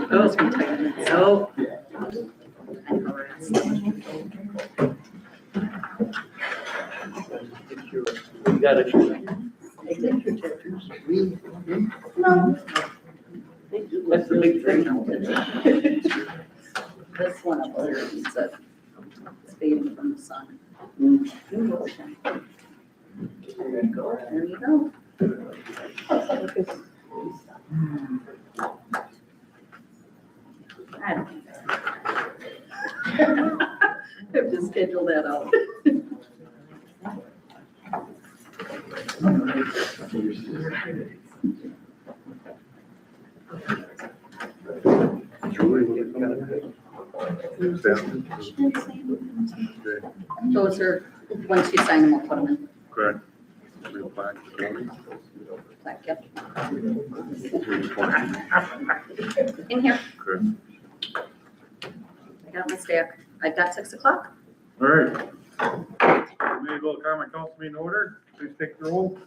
Those we took. So. You got it. No. That's the big thing. This one up here is it's fading from the sun. There you go. I don't know. I have to schedule that out. Those are, once you sign them, I'll put them in. Correct. Real plaque. Plaque, yep. In here. Correct. I got my stack. I've got 6 o'clock. All right. Mayville Common Council meeting order. Please take the roll.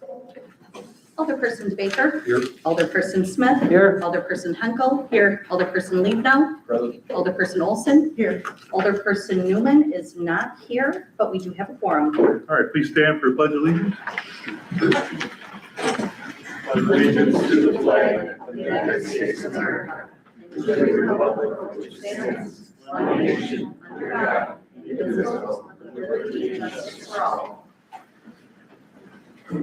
Alderperson Baker. Here. Alderperson Smith. Here. Alderperson Henkel. Here. Alderperson Liebnow. Present. Alderperson Olson. Here. Alderperson Newman is not here, but we do have a quorum. All right, please stand for pledge allegiance. Allegiance to the flag of the United States of America, and to the republic for which it stands, one nation, under God, indivisible, with liberty and justice for all. All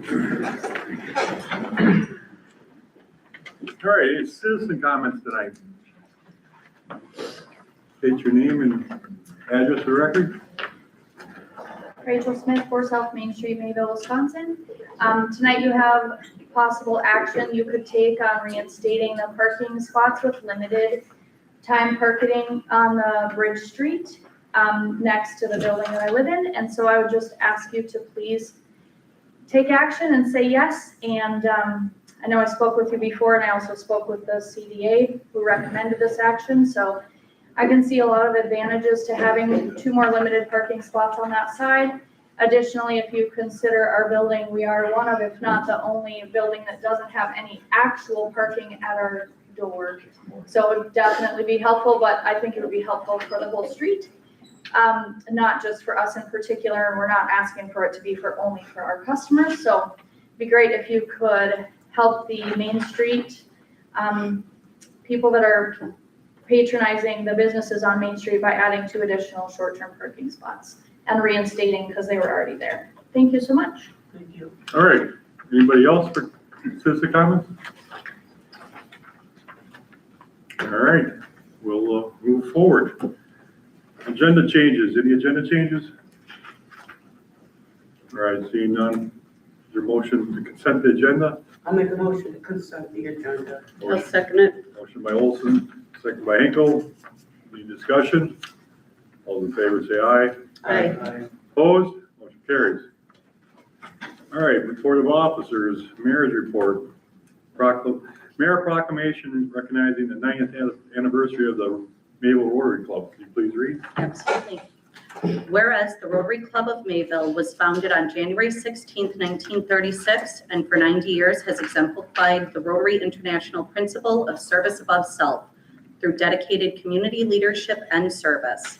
right, it's citizen comments tonight. State your name and address for record. Rachel Smith, 4 South Main Street, Mayville, Wisconsin. Tonight you have possible action you could take on reinstating the parking spots with limited time parking on the Bridge Street next to the building that I live in. And so I would just ask you to please take action and say yes. And I know I spoke with you before, and I also spoke with the CDA who recommended this action. So I can see a lot of advantages to having 2 more limited parking spots on that side. Additionally, if you consider our building, we are one of, if not the only building that doesn't have any actual parking at our door. So it would definitely be helpful, but I think it would be helpful for the whole street. Not just for us in particular, and we're not asking for it to be only for our customers. So it'd be great if you could help the Main Street people that are patronizing the businesses on Main Street by adding 2 additional short-term parking spots and reinstating because they were already there. Thank you so much. Thank you. All right, anybody else for citizen comments? All right, we'll move forward. Agenda changes, any agenda changes? All right, seeing none, is there a motion to consent the agenda? I'll make a motion to consent the agenda. I'll second it. Motion by Olson, second by Hinkle. Any discussion? All in favor, say aye. Aye. Opposed? Motion carries. All right, report of officers, mayor's report. Mayor proclamation recognizing the 90th anniversary of the Mayville Rotary Club. Can you please read? Absolutely. Whereas the Rotary Club of Mayville was founded on January 16th, 1936, and for 90 years has exemplified the Rotary International principle of service above self through dedicated community leadership and service.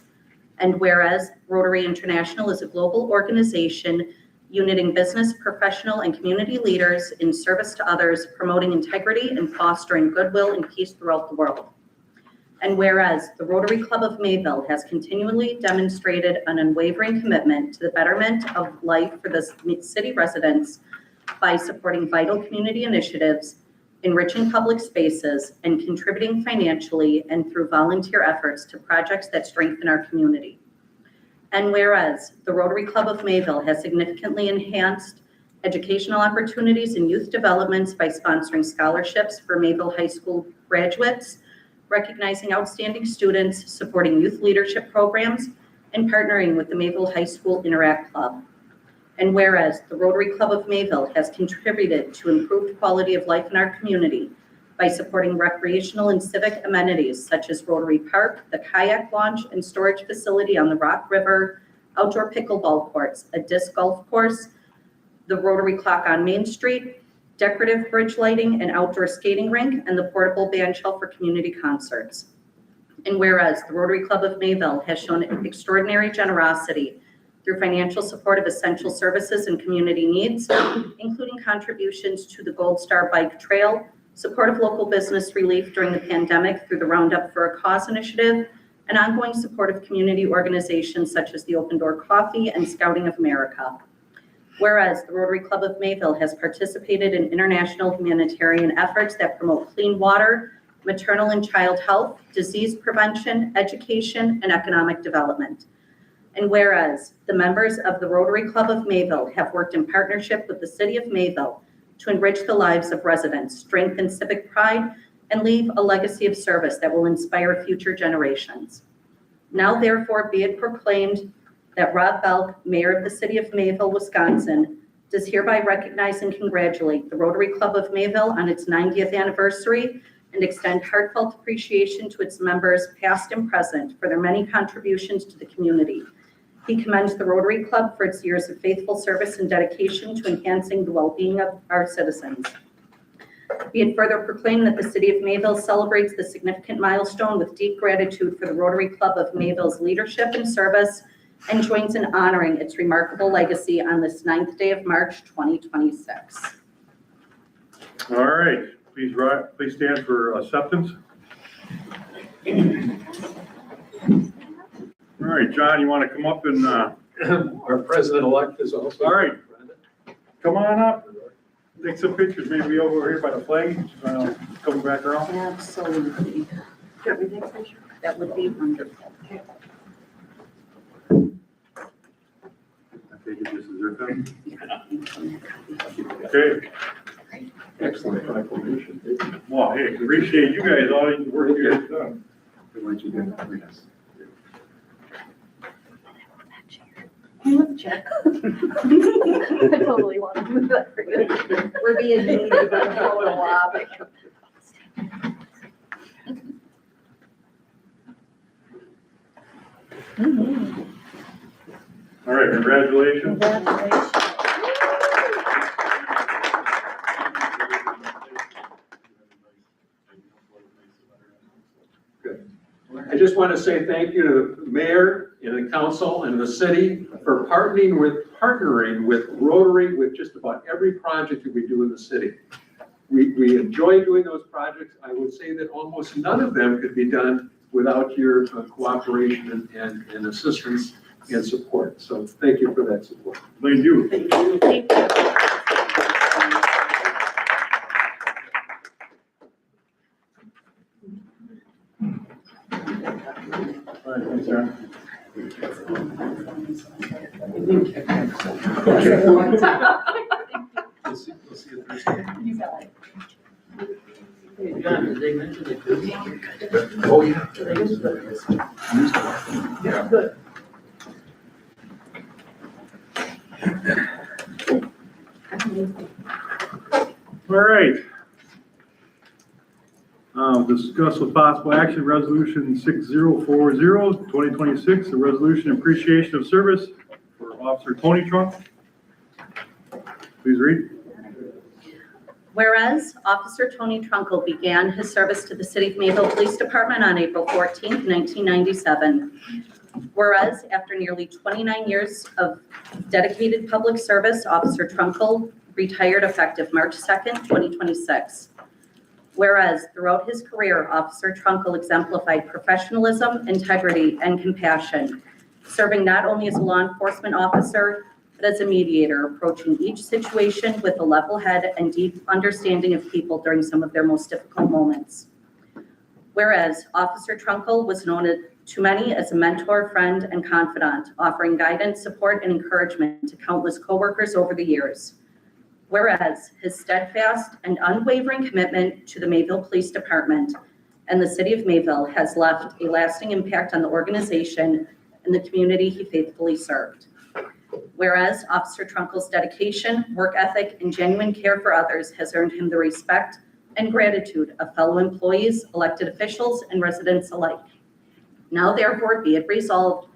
And whereas Rotary International is a global organization uniting business, professional, and community leaders in service to others, promoting integrity and fostering goodwill and peace throughout the world. And whereas the Rotary Club of Mayville has continually demonstrated an unwavering commitment to the betterment of life for the city residents by supporting vital community initiatives, enriching public spaces, and contributing financially and through volunteer efforts to projects that strengthen our community. And whereas the Rotary Club of Mayville has significantly enhanced educational opportunities and youth developments by sponsoring scholarships for Mayville High School graduates, recognizing outstanding students, supporting youth leadership programs, and partnering with the Mayville High School Interact Club. And whereas the Rotary Club of Mayville has contributed to improved quality of life in our community by supporting recreational and civic amenities such as Rotary Park, the kayak launch and storage facility on the Rock River, outdoor pickleball courts, a disc golf course, the Rotary Clock on Main Street, decorative bridge lighting and outdoor skating rink, and the portable band shell for community concerts. And whereas the Rotary Club of Mayville has shown extraordinary generosity through financial support of essential services and community needs, including contributions to the Gold Star Bike Trail, support of local business relief during the pandemic through the Roundup for a Cause initiative, and ongoing support of community organizations such as the Open Door Coffee and Scouting of America. Whereas the Rotary Club of Mayville has participated in international humanitarian efforts that promote clean water, maternal and child health, disease prevention, education, and economic development. And whereas the members of the Rotary Club of Mayville have worked in partnership with the City of Mayville to enrich the lives of residents, strengthen civic pride, and leave a legacy of service that will inspire future generations. Now therefore be it proclaimed that Rob Belk, Mayor of the City of Mayville, Wisconsin, does hereby recognize and congratulate the Rotary Club of Mayville on its 90th anniversary and extend heartfelt appreciation to its members, past and present, for their many contributions to the community. He commends the Rotary Club for its years of faithful service and dedication to enhancing the well-being of our citizens. Be it further proclaimed that the City of Mayville celebrates the significant milestone with deep gratitude for the Rotary Club of Mayville's leadership and service, and joins in honoring its remarkable legacy on this 9th day of March, 2026. All right, please stand for acceptance. All right, John, you want to come up and, Our president-elect is also. All right. come on up, take some pictures, maybe over here by the flag, coming back around. Absolutely. That would be wonderful. I take it this is your time. Okay, Excellent proclamation. well, hey, appreciate you guys, all the work you guys done. What you did. Yes. I totally want to move that for you. We're being needed to go a photo op. All right, congratulations. I just want to say thank you to the mayor and the council and the city for partnering with Rotary with just about every project that we do in the city. We enjoy doing those projects. I would say that almost none of them could be done without your cooperation and assistance and support. So thank you for that support. Thank you. Thank you. All right, thanks, Aaron. We'll see you Thursday. You got it. Hey, John, did they mention the cookie? Oh, yeah. Yeah, good. All right. Discuss with possible action, resolution 6040, 2026, a resolution appreciation of service for Officer Tony Trunk. Please read. Whereas Officer Tony Trunkle began his service to the City of Mayville Police Department on April 14th, 1997. Whereas after nearly 29 years of dedicated public service, Officer Trunkle retired effective March 2nd, 2026. Whereas throughout his career, Officer Trunkle exemplified professionalism, integrity, and compassion, serving not only as a law enforcement officer, but as a mediator, approaching each situation with a level head and deep understanding of people during some of their most difficult moments. Whereas Officer Trunkle was known to many as a mentor, friend, and confidant, offering guidance, support, and encouragement to countless coworkers over the years. Whereas his steadfast and unwavering commitment to the Mayville Police Department and the City of Mayville has left a lasting impact on the organization and the community he faithfully served. Whereas Officer Trunkle's dedication, work ethic, and genuine care for others has earned him the respect and gratitude of fellow employees, elected officials, and residents alike. Now therefore be it resolved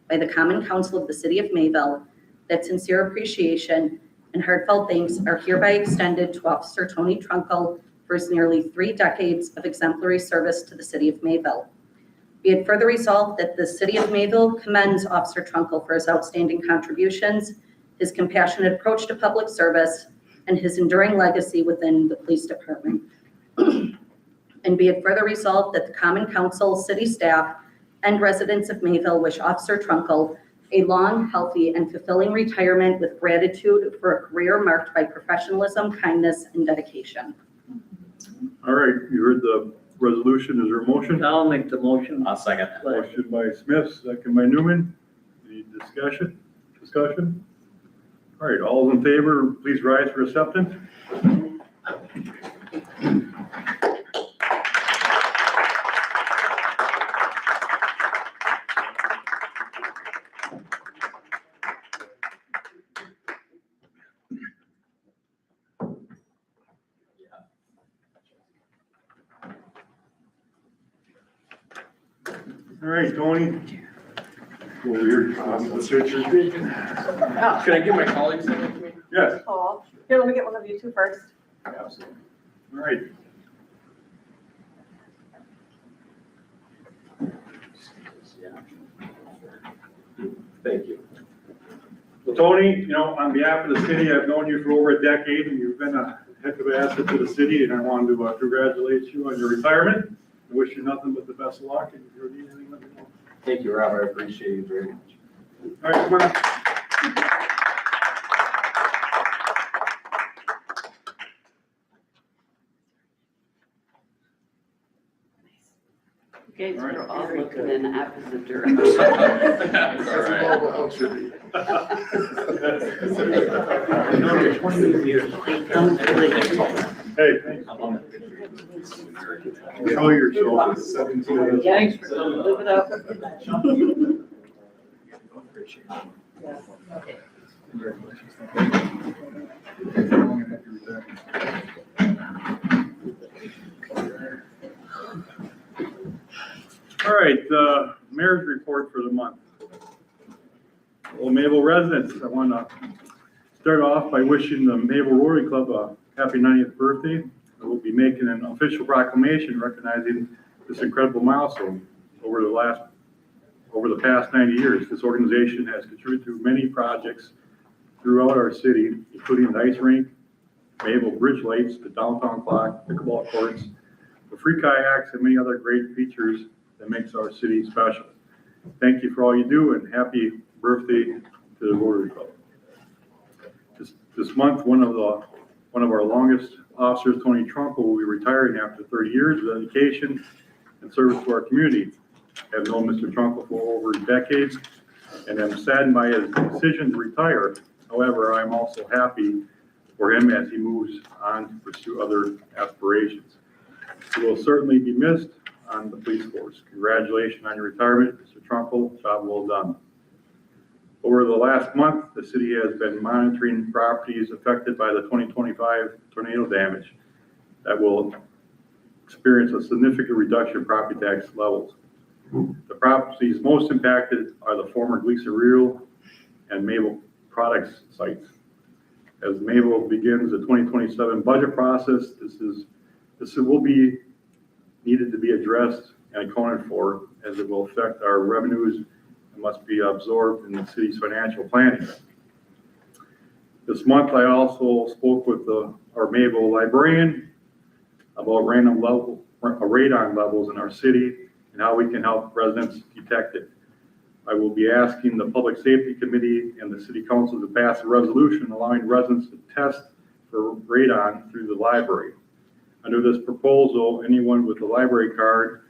by the Common Council of the City of Mayville that sincere appreciation and heartfelt thanks are hereby extended to Officer Tony Trunkle for his nearly 3 decades of exemplary service to the city of Mayville. Be it further resolved that the city of Mayville commends Officer Trunkle for his outstanding contributions, his compassionate approach to public service, and his enduring legacy within the police department. And be it further resolved that the Common Council, city staff, and residents of Mayville wish Officer Trunkle a long, healthy, and fulfilling retirement with gratitude for a career marked by professionalism, kindness, and dedication. All right, you heard the resolution. Is there a motion? I'll make the motion. I'll second that. Motion by Smith, second by Newman. Any discussion? All right, all in favor, please rise for acceptance. All right, Tony. Over here. Can I get my colleagues in with me? Yes, Oh, here, let me get one of you two first. Absolutely. all right. Thank you. Well, Tony, you know, on behalf of the city, I've known you for over a decade, and you've been a heck of an asset to the city, and I wanted to congratulate you on your retirement. I wish you nothing but the best of luck, and if you need anything, let me know. Thank you, Robert. I appreciate you very much. All right, come on. You guys All right. are all looking in opposite directions. Hey, thanks. Enjoy yourself. Thanks, live it up. All right, mayor's report for the month. Well, Mayville residents, I want to start off by wishing the Mayville Rotary Club a happy 90th birthday. We'll be making an official proclamation recognizing this incredible milestone over the past 90 years. This organization has contributed to many projects throughout our city, including the ice rink, Mayville Bridge Lights, the downtown clock, pickleball courts, the free kayaks, and many other great features that makes our city special. Thank you for all you do, and happy birthday to the Rotary Club. This month, one of our longest officers, Tony Trunkle, will be retiring after 30 years of dedication and service to our community. I have known Mr. Trunkle for over decades, and I'm saddened by his decision to retire. However, I'm also happy for him as he moves on to pursue other aspirations. He will certainly be missed on the police force. Congratulations on your retirement, Mr. Trunkle. Job well done. Over the last month, the city has been monitoring properties affected by the 2025 tornado damage that will experience a significant reduction in property tax levels. The properties most impacted are the former Gleason Real and Mayville Products sites. As Mayville begins the 2027 budget process, this will be needed to be addressed and accounted for, as it will affect our revenues and must be absorbed in the city's financial planning. This month, I also spoke with our Mayville librarian about radon levels in our city and how we can help residents detect it. I will be asking the Public Safety Committee and the City Council to pass a resolution allowing residents to test for radon through the library. Under this proposal, anyone with a library card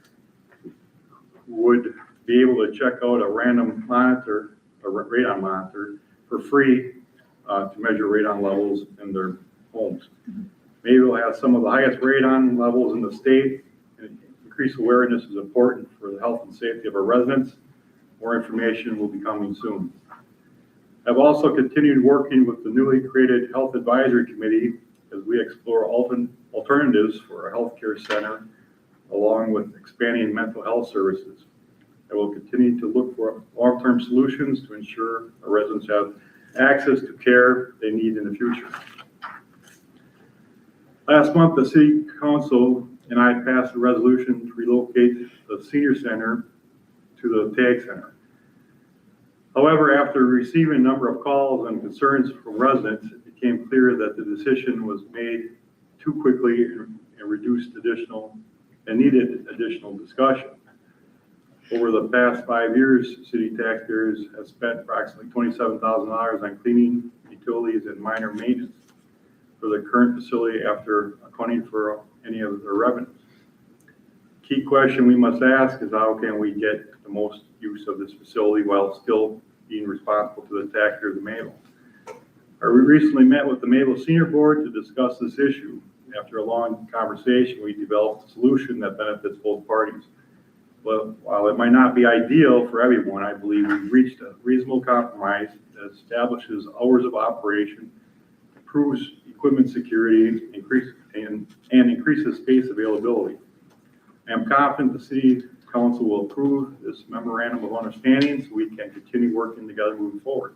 would be able to check out a radon monitor for free to measure radon levels in their homes. Mayville has some of the highest radon levels in the state, and increased awareness is important for the health and safety of our residents. More information will be coming soon. I've also continued working with the newly created Health Advisory Committee as we explore alternatives for our healthcare center, along with expanding mental health services. I will continue to look for long-term solutions to ensure our residents have access to care they need in the future. Last month, the city council and I passed a resolution to relocate the senior center to the TAG Center. However, after receiving a number of calls and concerns from residents, it became clear that the decision was made too quickly and needed additional discussion. Over the past 5 years, city taxpayers have spent approximately $27,000 on cleaning, utilities, and minor maintenance for the current facility after accounting for any of their revenues. Key question we must ask is how can we get the most use of this facility while still being responsible to the taxpayers of Mayville? We recently met with the Mayville Senior Board to discuss this issue. After a long conversation, we developed a solution that benefits both parties. Well, while it might not be ideal for everyone, I believe we've reached a reasonable compromise that establishes hours of operation, improves equipment security, increases space availability. I am confident the city council will approve this memorandum of understanding so we can continue working together moving forward.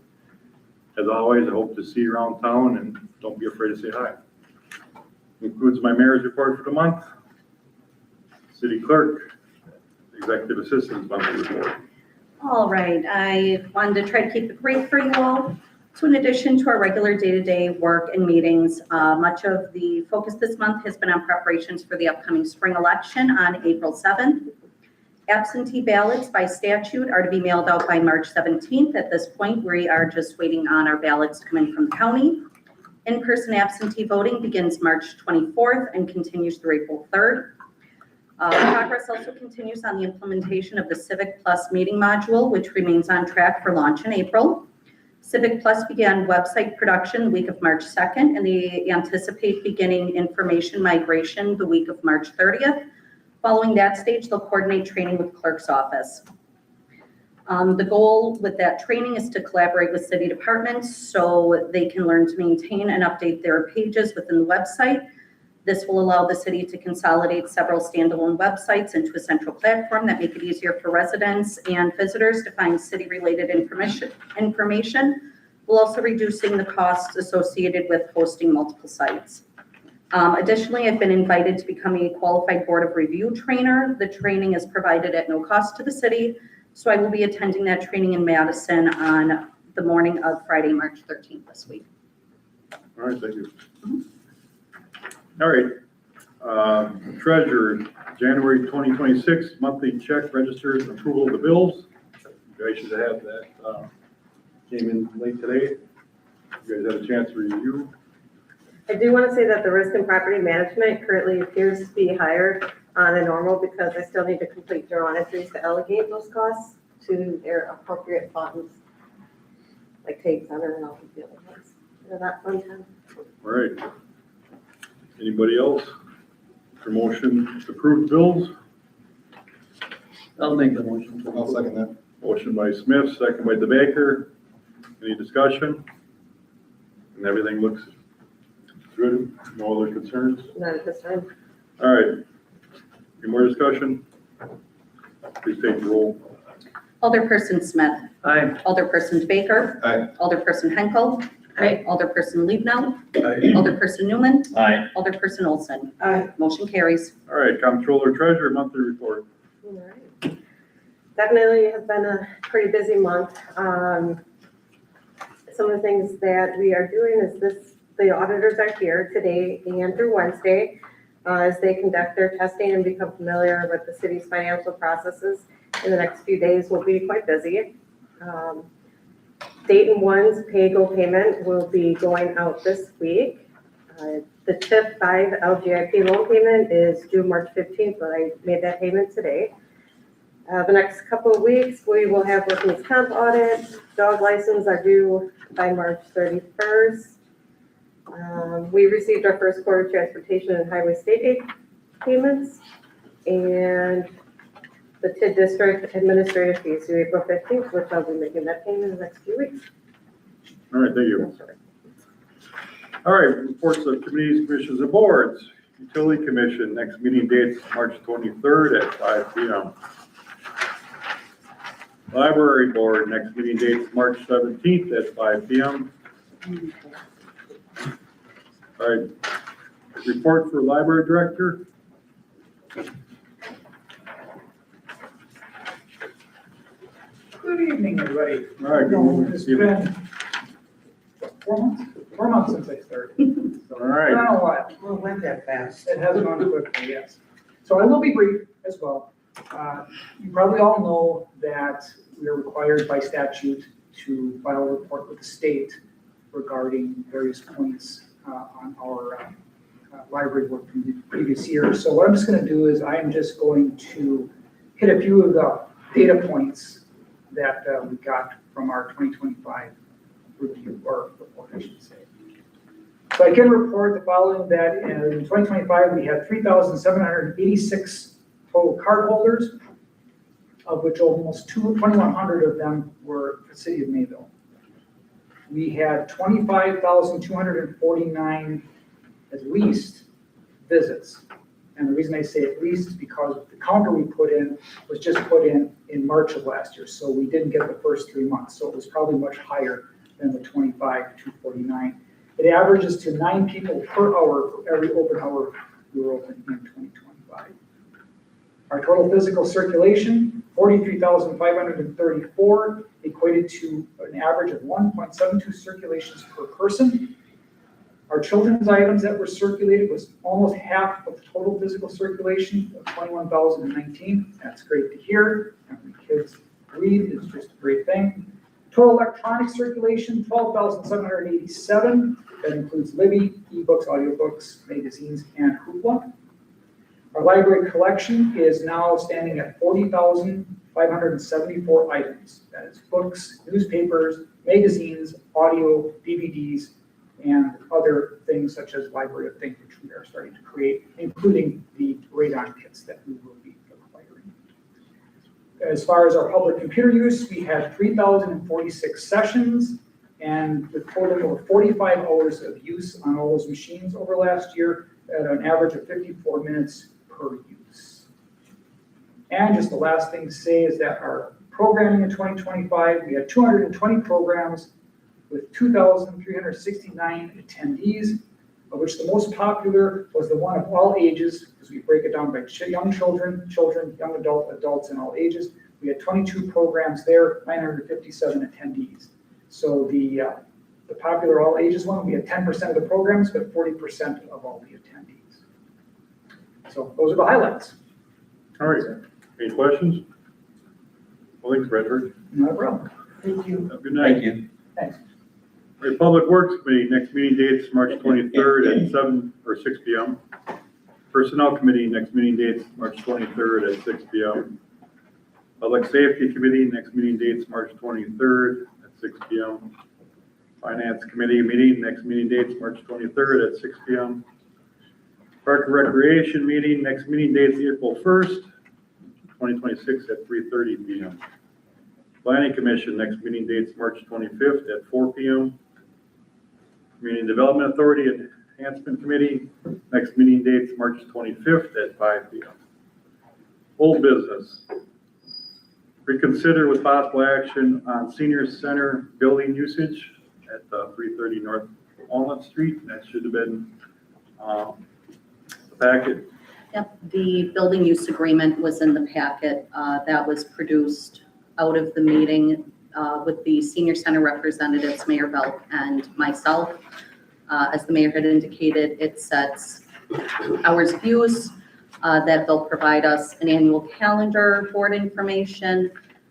As always, I hope to see you around town and don't be afraid to say hi. Concludes my mayor's report for the month. City clerk, executive assistant's monthly report. All right, I wanted to try to keep it brief for you all. So in addition to our regular day-to-day work and meetings, much of the focus this month has been on preparations for the upcoming spring election on April 7th. Absentee ballots by statute are to be mailed out by March 17th. At this point, we are just waiting on our ballots to come in from the county. In-person absentee voting begins March 24th and continues through April 3rd. Progress also continues on the implementation of the Civic Plus meeting module, which remains on track for launch in April. Civic Plus began website production the week of March 2nd, and they anticipate beginning information migration the week of March 30th. Following that stage, they'll coordinate training with clerk's office. The goal with that training is to collaborate with city departments so they can learn to maintain and update their pages within the website. This will allow the city to consolidate several standalone websites into a central platform that make it easier for residents and visitors to find city-related information, while also reducing the costs associated with hosting multiple sites. Additionally, I've been invited to become a qualified board of review trainer. The training is provided at no cost to the city, so I will be attending that training in Madison on the morning of Friday, March 13th this week. All right, thank you. All right, treasurer, January 2026 monthly check registers and approval of the bills. You guys should have that, came in late today. You guys had a chance to review. I do want to say that the risk and property management currently appears to be higher than normal because I still need to complete journal entries to allocate those costs to their appropriate funds, like Take Center and all the other ones. That fun time. All right. Anybody else? Promotion to approve bills? I'll make the motion. I'll second that. Motion by Smith, second by DeBaker. Any discussion? And everything looks good? No other concerns? Not at this time. All right. Any more discussion? Please take the roll. Alderperson Smith. Aye. Alderperson DeBaker. Aye. Alderperson Henkel. Aye. Alderperson Liebnow. Aye. Alderperson Newman. Aye. Alderperson Olson. Aye. Motion carries. All right, comptroller treasurer monthly report. All right. Definitely has been a pretty busy month. Some of the things that we are doing is the auditors are here today and through Wednesday as they conduct their testing and become familiar with the city's financial processes. In the next few days, we'll be quite busy. Dayton One's pay-go payment will be going out this week. The TIF 5 LGIP loan payment is due March 15th, but I made that payment today. The next couple of weeks, we will have workman's comp audit. Dog license are due by March 31st. We received our first quarter transportation and highway state aid payments. And the TID district administrative fees due April 15th, which I'll be making that payment in the next few weeks. All right, thank you. All right, reports of committees, commissions, and boards. Utility Commission, next meeting date is March 23rd at 5 p.m. Library Board, next meeting date is March 17th at 5 PM. All right, report for Library Director. Good evening, everybody. All right, good It's evening. been, what, 4 months since I started. So, All right. I don't know what, Well, went that fast. it has gone quickly, yes. So I will be brief as well. You probably all know that we are required by statute to file a report with the state regarding various points on our library work from the previous year. So what I'm just gonna do is I am just going to hit a few of the data points that we got from our 2025 review, or report, I should say. So I can report the following, that in 2025, we had 3,786 total cardholders, of which almost 2,100 of them were the city of Mayville. We had 25,249 at least visits. And the reason I say at least is because the counter we put in was just put in March of last year, so we didn't get the first 3 months, so it was probably much higher than the 25,249. It averages to 9 people per hour for every open hour we were open in 2025. Our total physical circulation, 43,534, equated to an average of 1.72 circulations per person. Our children's items that were circulated was almost half of the total physical circulation of 21,019. That's great to hear. Having kids read is just a great thing. Total electronic circulation, 12,787. That includes Libby, ebooks, audiobooks, magazines, and Hoopla. Our library collection is now standing at 40,574 items. That is books, newspapers, magazines, audio, DVDs, and other things such as Library of Things, which we are starting to create, including the radon kits that we will be acquiring. As far as our public computer use, we had 3,046 sessions, and the total of 45 hours of use on all those machines over last year at an average of 54 minutes per use. And just the last thing to say is that our programming in 2025, we had 220 programs with 2,369 attendees, of which the most popular was the one of all ages, because we break it down by young children, young adults, and all ages. We had 22 programs there, 957 attendees. So the popular all ages one, we had 10% of the programs, but 40% of all the attendees. So those are the highlights. All right, any questions? Well, thanks, Redford. No problem. Thank you. Have a good night. Thank you. Thanks. All right, Public Works Committee, next meeting date is March 23rd at 7 or 6 PM. Personnel Committee, next meeting date is March 23rd at 6 PM. Public Safety Committee, next meeting date is March 23rd at 6 PM. Finance Committee meeting, next meeting date is March 23rd at 6 PM. Park and Recreation meeting, next meeting date is April 1st, 2026 at 3:30 PM. Planning Commission, next meeting date is March 25th at 4 PM. Community Development Authority Enhancement Committee, next meeting date is March 25th at 5 PM. Old business. Reconsider with possible action on Senior Center building usage at 330 North Walnut Street. That should have been the packet. Yep, the building use agreement was in the packet. That was produced out of the meeting with the senior center representatives, Mayor Belk and myself. As the mayor had indicated, it sets hours of use, that they'll provide us an annual calendar, board information.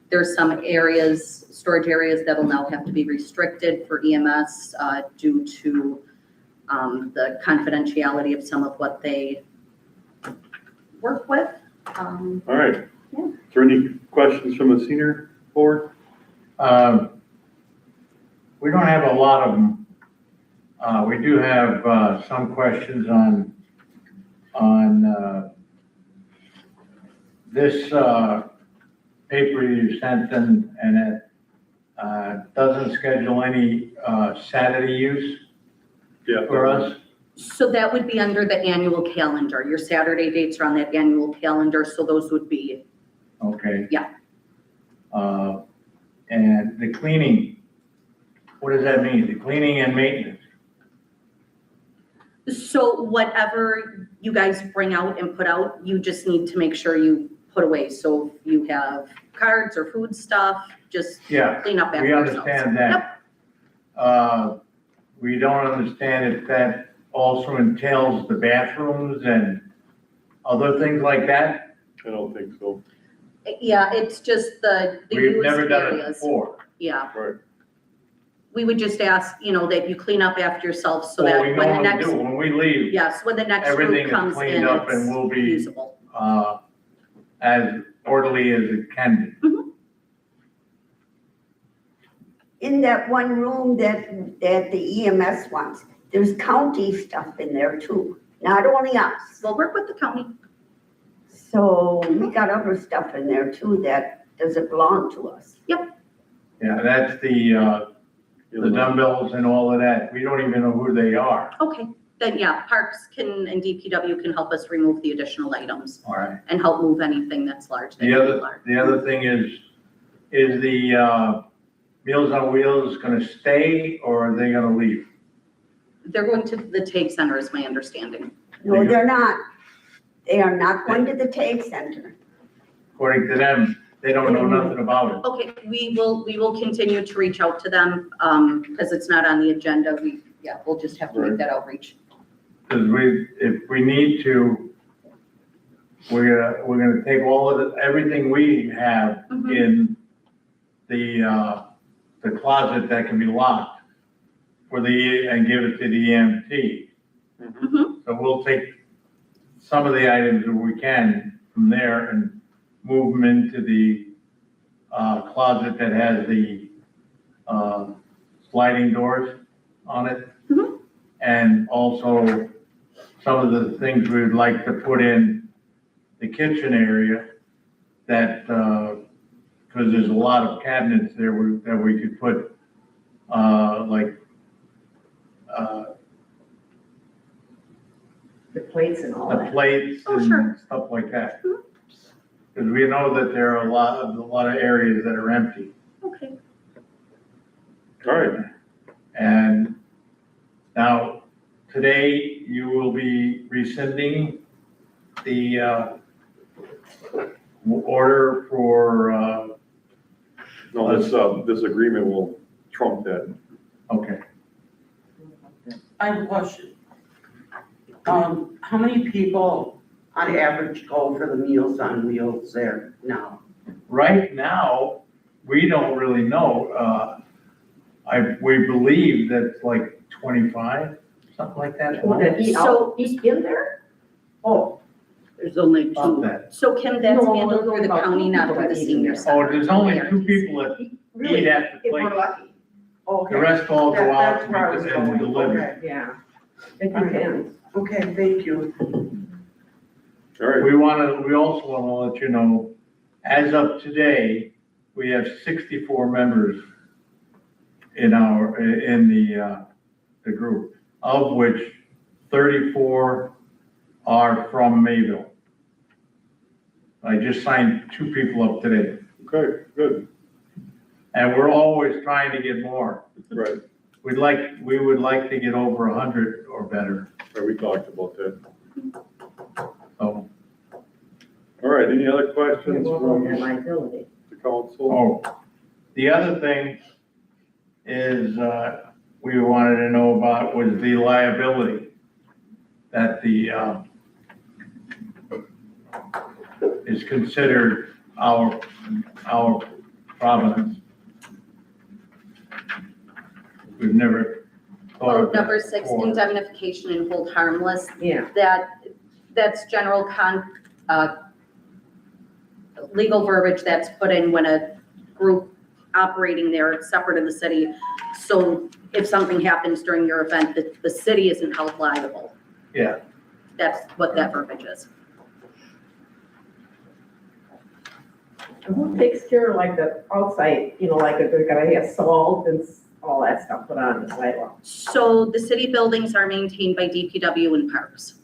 There's some areas, storage areas that will now have to be restricted for EMS due to the confidentiality of some of what they work with. All right. Yeah. Is there any questions from the senior board? We don't have a lot of them. We do have some questions on this paper you sent them, and it doesn't schedule any Saturday use Yeah. for us. So that would be under the annual calendar. Your Saturday dates are on that annual calendar, so those would be, Okay. Yeah. And the cleaning, what does that mean? The cleaning and maintenance? So whatever you guys bring out and put out, you just need to make sure you put away. So if you have cards or food stuff, just Yeah, clean up after we yourselves. understand that. We don't understand if that also entails the bathrooms and other things like that. I don't think so. Yeah, it's just the We've used never done it areas. before. Yeah, Right. we would just ask, that you clean up after yourself so Well, that we when the normally next, do, when we leave, yes, when the next everything group is comes in, cleaned up and it's will be, usable. as orderly as it can be. In that one room that the EMS wants, there's county stuff in there too, not only us. We'll work with the county. So we got other stuff in there too that doesn't belong to us. Yeah, that's the dumbbells and all of that. We don't even know who they are. Okay, then yeah, Parks and DPW can help us remove the additional items All right. and help move anything that's large. that The can be other, large. the other thing is the Meals on Wheels gonna stay or are they gonna leave? They're going to the TAG Center is my understanding. No, they're not. They are not going to the TAG Center. According to them, they don't know nothing about it. Okay, we will continue to reach out to them, because it's not on the agenda. We'll just have to make that outreach. Because if we need to, we're gonna take all of everything we have Mhm. in the closet that can be locked and give it to the EMT. Mhm. So we'll take some of the items that we can from there and move them into the closet that has the sliding doors on it. Mhm. And also some of the things we would like to put in the kitchen area that, because there's a lot of cabinets there that we could put, The plates and all the that. plates Oh, sure. and stuff like that. Because we know that there are a lot of areas that are empty. Okay. All right. And now, today, you will be rescinding the order for, No, this agreement will trump that. okay. I have a question. How many people on average go for the Meals on Wheels there now? Right now, we don't really know. We believe that's like 25, something like that. So- East in there? Oh, there's only About two. that. So Kim, that's No, handled we're through the talking about county, not people through the that eat senior in center. Oh, there's only 2 people that eat at the If we're place. lucky, Okay. The rest all go out That's where I was and going. deliver. Okay. yeah. It All right. depends. Okay, thank you. All right. We also want to let you know, as of today, we have 64 members in the group, of which 34 are from Mayville. I just signed 2 people up today, Okay, good. and we're always trying to get more. Right. We would like to get over 100 or better, Right, we talked about that. so. All right, any other questions from the Liability. council? Oh, the other thing is, we wanted to know about was the liability that is considered our province. We've never thought Well, of that number 6, before. indemnification and hold harmless. Yeah. That's general legal verbiage that's put in when a group operating there separate of the city. So if something happens during your event, the city isn't held liable. Yeah. That's what that verbiage is. And who takes care of like the outside, like if they're gonna have salt and all that stuff put on the sidewalk? So the city buildings are maintained by DPW and parks.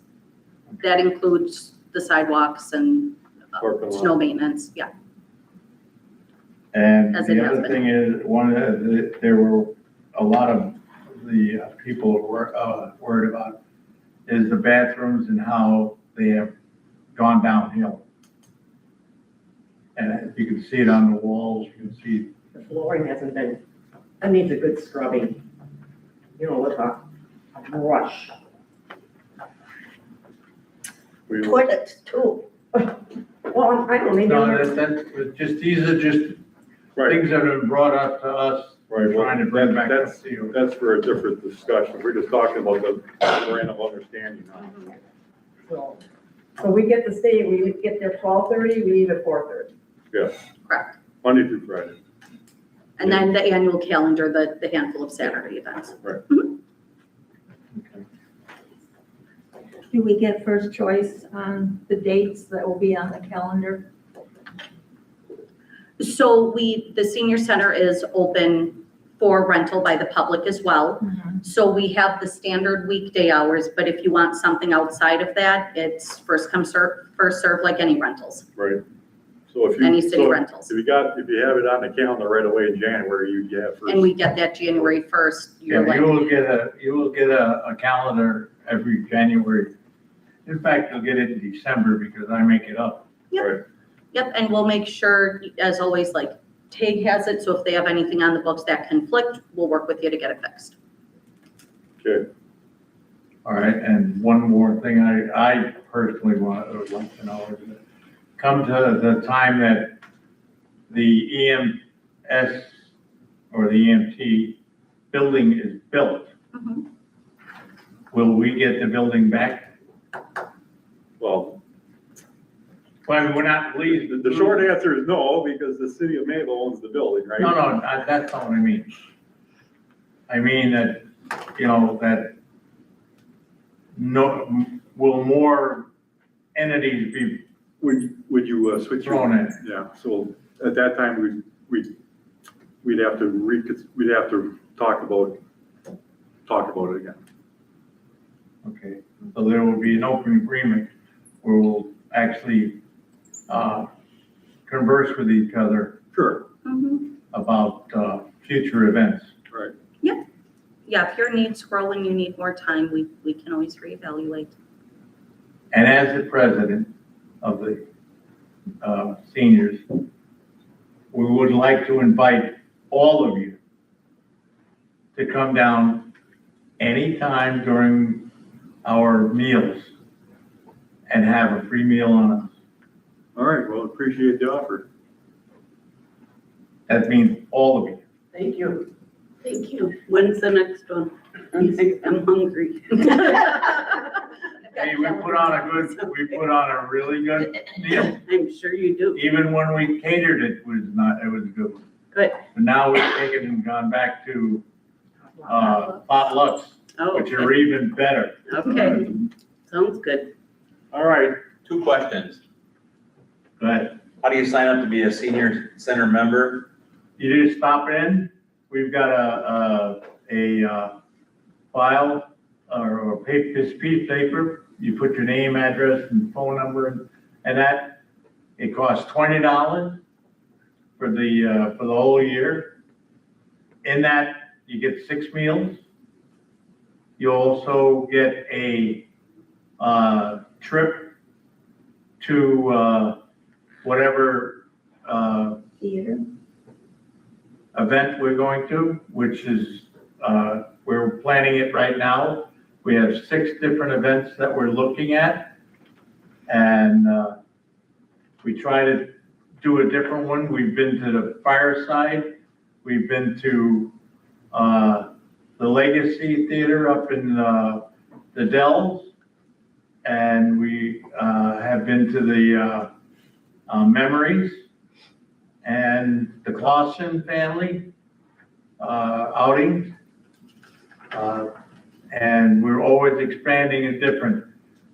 That includes the sidewalks and Parking lot. snow maintenance, yeah. And As it the has other been. thing is, there were a lot of the people were worried about is the bathrooms and how they have gone downhill. And you can see it on the walls, you can see, The flooring hasn't been, it needs a good scrubbing, you know, with a brush. We, Toilets too. Well, I don't no, even, that's just, these are just right, things that have been brought up to us, right, well, trying to bring back up that's, to you. that's for a different discussion. We're just talking about the memorandum of understanding now. so we get to stay, we get there 12:30, we leave at 4:30. Yes. Correct. Monday through Friday. And then the annual calendar, the handful of Saturday events. Do we get first choice on the dates that will be on the calendar? So the senior center is open for rental by the public as well. So we have the standard weekday hours, but if you want something outside of that, it's first come, first serve like any rentals, Right. So if you. any city so rentals. If you have it on the calendar right away in January, you have first. And we get that January 1st. You're Yeah, like, you will get a calendar every January. In fact, you'll get it in December because I make it up. Right. yep, and we'll make sure, as always, like TAG has it, so if they have anything on the books that conflict, we'll work with you to get it fixed. Okay. All right, and one more thing I personally would like to know is that come to the time that the EMS or the EMT building is built, Mhm. will we get the building back? Well, Well, we're not pleased. the short answer is no, because the city of Mayville owns the building, right? No, that's not what I mean. I mean that, you know, that will more entities be Would you switch? thrown in? Yeah, so at that time, we'd have to talk about it again. Okay, so there will be an open agreement where we'll actually converse with each other Sure. Mhm. about future events. Right. Yeah, if your needs grow and you need more time, we can always reevaluate. And as the president of the seniors, we would like to invite all of you to come down anytime during our meals and have a free meal on us. All right, well, appreciate the offer. That means all of you. Thank you. Thank you. When's the next one? I'm hungry. Hey, we put on a really good meal. I'm sure you do. Even when we catered it it was good. Good. But now we've taken and gone back to potlucks, Oh, which are even better. okay. Sounds good. All right, 2 questions. But How do you sign up to be a senior center member? you just stop in, we've got a file or a piece of paper, you put your name, address, and phone number, and that, it costs $20 for the whole year. In that, you get 6 meals. You also get a trip to whatever Theater? event we're going to, which is, we're planning it right now. We have 6 different events that we're looking at. And we try to do a different one. We've been to the Fireside. We've been to the Legacy Theater up in the Dells. And we have been to the Memories and the Clausen family outings. And we're always expanding and different.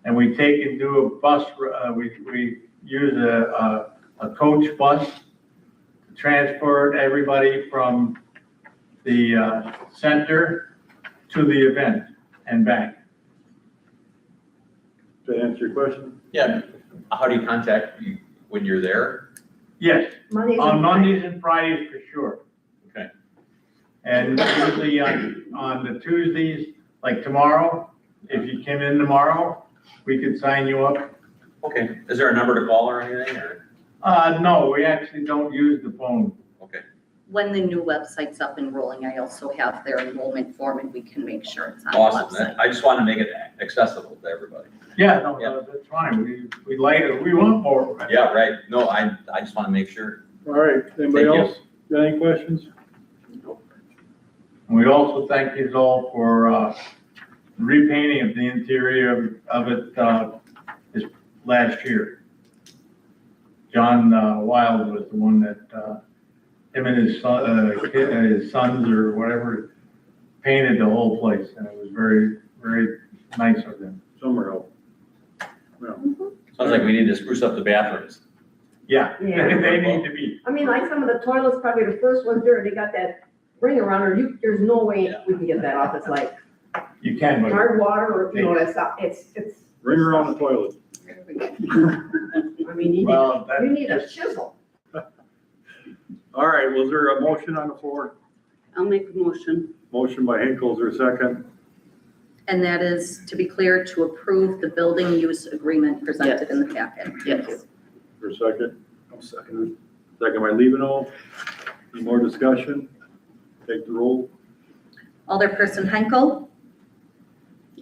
And we take and do a bus, we use a coach bus to transport everybody from the center to the event and back. to answer your question? Yeah. How do you contact you when you're there? Yes, Mondays on and Mondays and Fridays for sure. Okay. And usually on the Tuesdays, like tomorrow, if you came in tomorrow, we could sign you up. Okay, is there a number to call or anything, or? No, we actually don't use the phone. Okay, When the new website's up and rolling, I also have their enrollment form and we can make sure it's on the website. awesome. I just want to make it accessible to everybody. Yeah, no, Yeah. that's fine. We like it. We want more. Yeah, right. No, I just want to make sure. All right, anybody Thank you. else got any questions? And we also thank you all for repainting of the interior of it this last year. John Wild was the one that, him and his sons or whatever, painted the whole place, and it was very, very nice of them. Summer help. Well, Sounds like we need to spruce up the bathrooms. Yeah, Yeah. they need to be. I mean, like some of the toilets, probably the first ones there, they got that ring around her, there's no way Yeah. we can get that off, it's like You can, but hard water or, you know, that's, it's, ring around the toilet. I mean, you well, need a chisel. All right, was there a motion on the floor? I'll make a motion. Motion by Hinkle, is there a second? And that is, to be clear, to approve the building use agreement presented in the packet. Yes. For a second? I'll second Second by Levino. Any more discussion? Take the roll. Alderperson Henkel.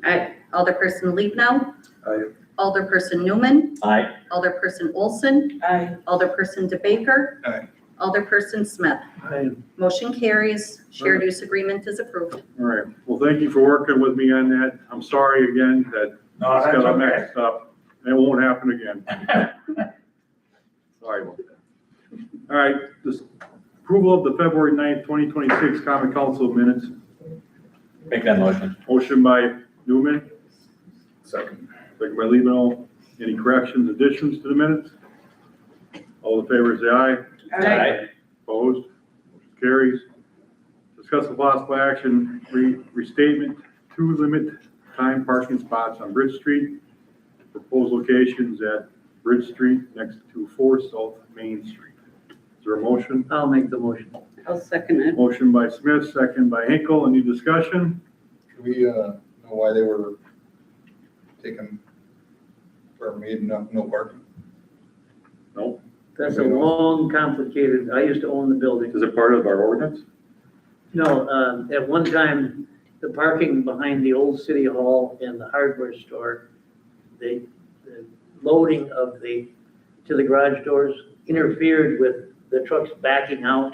Aye. Alderperson Levenow. Aye. Alderperson Newman. Aye. Alderperson Olson. Aye. Alderperson DeBaker. Aye. Alderperson Smith. Aye. Motion carries. Shared use agreement is approved. All right, well, thank you for working with me on that. I'm sorry again that no, it's that's got okay. mixed up. It won't happen again. Sorry about that. All right, this approval of the February 9th, 2026 Common Council minutes. Make that motion. Motion by Newman, Second. second by Levino. Any corrections, additions to the minutes? All in favor, say aye. Opposed? Motion carries. Discuss the possible action, restatement to limit time parking spots on Bridge Street. Proposed locations at Bridge Street next to 4 South Main Street. Is there a motion? I'll make the motion. I'll second it. Motion by Smith, second by Hinkle. Any discussion? Do we, know why they were taken, or made no parking? No? That's a long, complicated, I used to own the building. Is it part of our ordinance? No, at one time, the parking behind the old city hall and the hardware store, the loading to the garage doors interfered with the trucks backing out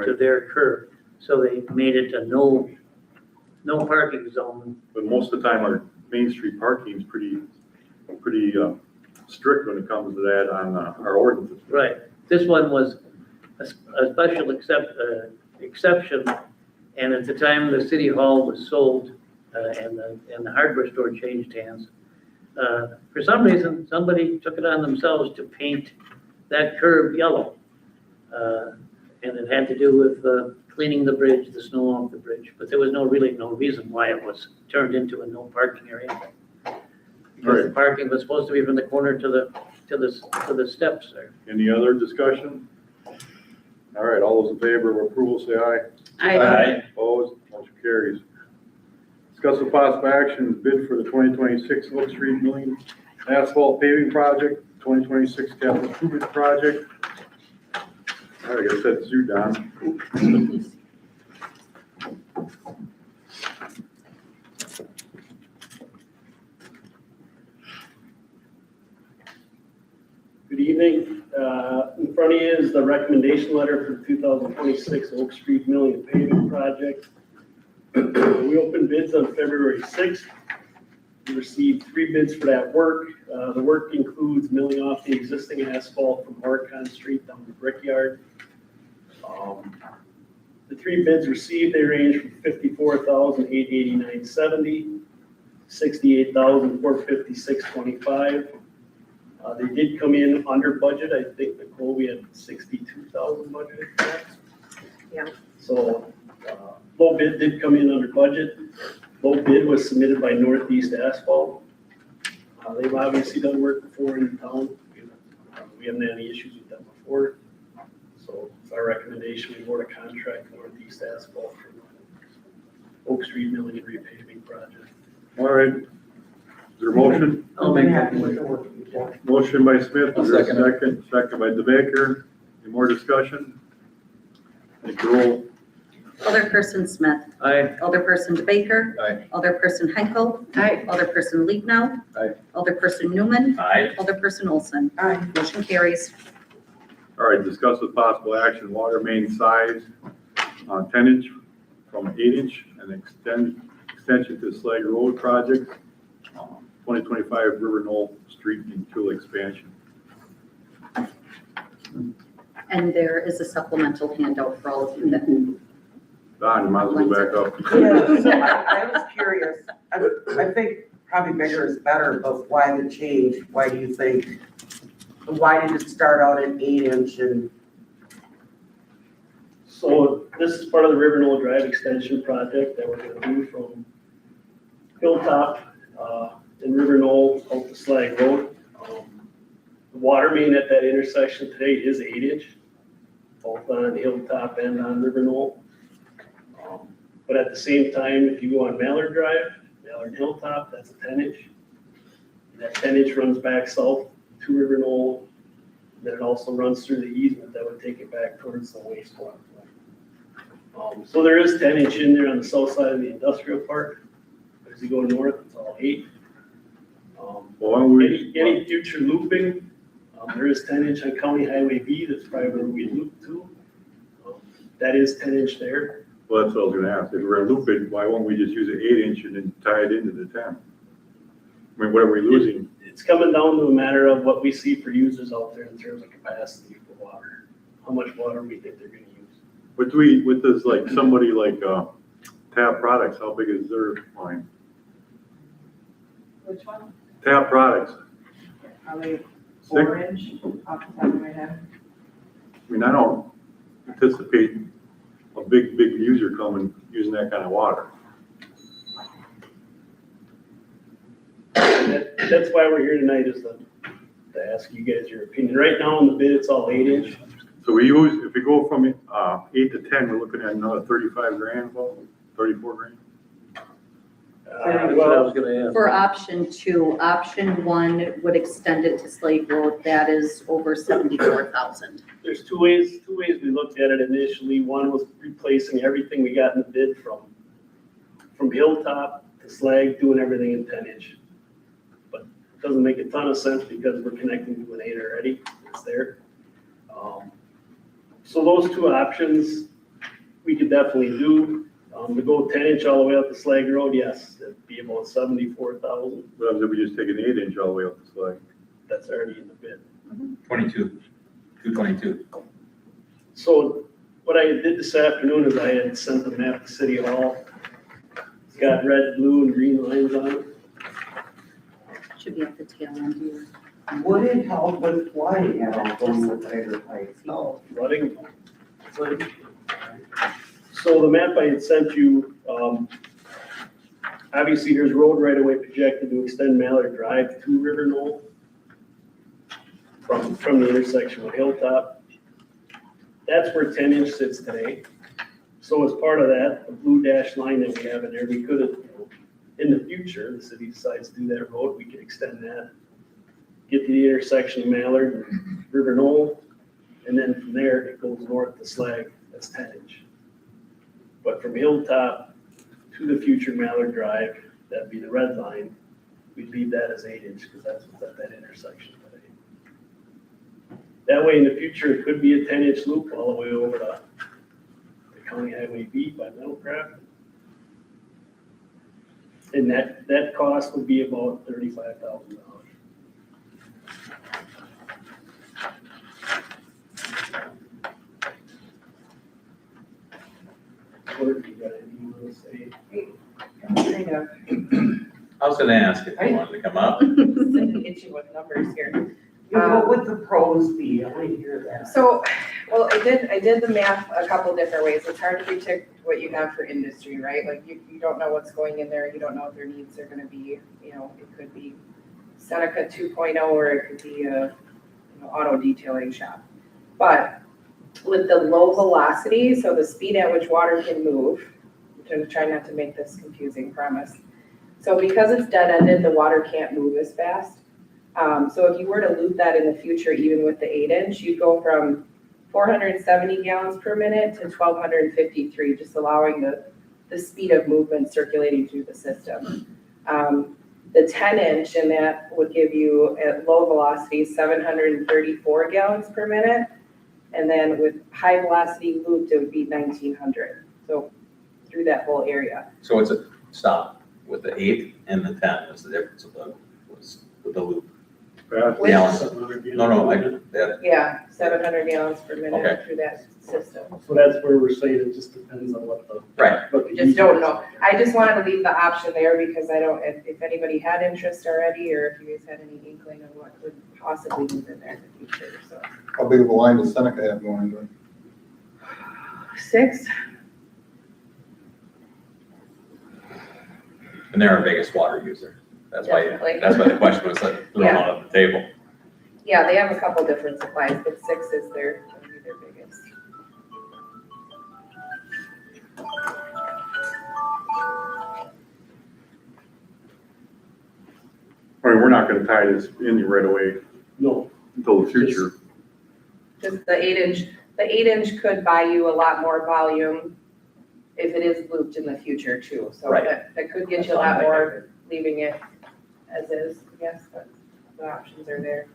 to their curb. So they made it a no parking zone. But most of the time, our Main Street parking is pretty strict when it comes to that on our ordinances. Right. This one was a special exception, and at the time the city hall was sold, and the hardware store changed hands, for some reason, somebody took it on themselves to paint that curb yellow. And it had to do with cleaning the bridge, the snow off the bridge, but there was really no reason why it was turned into a no parking area. Because the parking was supposed to be from the corner to the steps there. Any other discussion? All right, all those in favor of approval, say aye. Aye. Opposed, motion carries. Discuss the possible action, bid for the 2026 Oak Street Milling Asphalt Paving Project, 2026 Capital Improvement Project. All right, I guess that's you, Don. Good evening. In front of you is the recommendation letter for the 2026 Oak Street Milling and Paving Project. We opened bids on February 6th. We received 3 bids for that work. The work includes milling off the existing asphalt from Marcon Street down to Brickyard. The 3 bids received, they range from $54,889.70, $68,456.25. They did come in under budget. I think, Nicole, we had 62,000 budgeted for that. Yeah. So, low bid did come in under budget. Low bid was submitted by Northeast Asphalt. They've obviously done work before in town. We haven't had any issues with them before. So it's our recommendation, we award a contract to Northeast Asphalt for the Oak Street Milling and Repaving Project. All right. Is there a motion? I'll make that Happy motion. to work with you. Motion by Smith, I'll is there a second second? Second by DeBaker. Any more discussion? Take the roll. Alderperson Smith. Aye. Alderperson DeBaker. Aye. Alderperson Henkel. Aye. Alderperson Leeknow. Aye. Alderperson Newman. Aye. Alderperson Olson. Aye. Motion carries. All right, discuss with possible action, water main size, 10-inch from 8-inch and extension to Slag Road project, 2025 River Knoll Street and Tula expansion. And there is a supplemental handout for all of you that Don, you might as well go back up. Yeah, so I was curious, I think probably bigger is better, but why the change? Why do you think? Why did it start out at 8-inch and? So this is part of the River Knoll Drive extension project that we're gonna do from Hilltop, in River Knoll out to Slag Road. The water main at that intersection today is 8-inch, both on Hilltop and on River Knoll. But at the same time, if you go on Mallard Drive, Mallard Hilltop, that's a 10-inch. That 10-inch runs back south to River Knoll. Then it also runs through the easement that would take it back towards the wastewater plant. So there is 10-inch in there on the south side of the industrial park. But as you go north, it's all 8. Well, why don't we, Any future looping, there is 10-inch on County Highway B, that's probably where we loop to. That is 10-inch there. well, that's what I was gonna ask. If we're gonna loop it, why won't we just use an 8-inch and then tie it into the 10? I mean, what are we losing? It's coming down to a matter of what we see for users out there in terms of capacity for water. How much water we think they're gonna use. With this, like, somebody like, Tab Products, how big is their line? Which one? Tab Products, Probably 6, 4-inch off the top of my head. I mean, I don't anticipate a big user coming, using that kind of water. That's why we're here tonight, is to ask you guys your opinion. Right now in the bid, it's all 8-inch. So we use, if we go from, 8 to 10, we're looking at another 35 grand, well, 34 grand. That's what I was gonna ask. For option 2, option 1 would extend it to Slade Road. That is over 74,000. There's two ways we looked at it initially. One was replacing everything we got in the bid from Hilltop to Slag, doing everything in 10-inch. But it doesn't make a ton of sense because we're connecting to an 8 already. It's there. So those two options, we could definitely do. To go 10-inch all the way up to Slag Road, yes, it'd be about 74,000. What if we just take an 8-inch all the way up the slide? That's already in the bid. 222. So what I did this afternoon is I had sent the map to City Hall. It's got red, blue, and green lines on it. Should be at the tail end here. Would it help with flooding at all going with bigger pipes? Oh, flooding. So the map I had sent you, obviously there's road right away projected to extend Mallard Drive to River Knoll from the intersection with Hilltop. That's where 10-inch sits today. So as part of that, the blue dash line that we have in there, we could have, in the future, the city decides to do that road, we could extend that, get to the intersection of Mallard and River Knoll, and then from there, it goes north to Slag, that's 10-inch. But from Hilltop to the future Mallard Drive, that'd be the red line, we'd leave that as 8-inch, because that's what's at that intersection today. That way, in the future, it could be a 10-inch loop all the way over to County Highway B by Meadowcraft. And that cost would be about $35,000. Or do you got anything you want to say? Kind of I was gonna ask if you wanted to come up. hit you with numbers here. What would the pros be? I want to hear that. So, well, I did the math a couple different ways. It's hard to predict what you have for industry, right? Like you don't know what's going in there. You don't know what their needs are gonna be. You know, it could be Seneca 2.0 or it could be a auto detailing shop. But with the low velocity, so the speed at which water can move, to try not to make this confusing, promise. So because it's dead-ended, the water can't move as fast. So if you were to loop that in the future, even with the 8-inch, you'd go from 470 gallons per minute to 1,253, just allowing the speed of movement circulating through the system. The 10-inch, and that would give you at low velocity 734 gallons per minute. And then with high velocity looped, it would be 1,900. So through that whole area. So it's a stop with the 8 and the 10 is the difference of with the loop. Fast. Gallons. No, that, Yeah, 700 gallons per minute Okay. through that system. So that's where we're saying it just depends on what the. Right. What the Just user don't is. know. I just wanted to leave the option there because I don't, if anybody had interest already, or if you guys had any inkling of what could possibly move in there in the future, so. How big of a line does Seneca have going into it? 6? and they're our biggest water user. That's why Definitely. the question was like thrown out on the table. Yeah, they have a couple different supplies, but 6 is their biggest. I mean, we're not gonna tie this in right away No, until the future. Just the 8-inch could buy you a lot more volume if it is looped in the future too. So Right. that could get you a lot more leaving it as is, yes, but the options are there.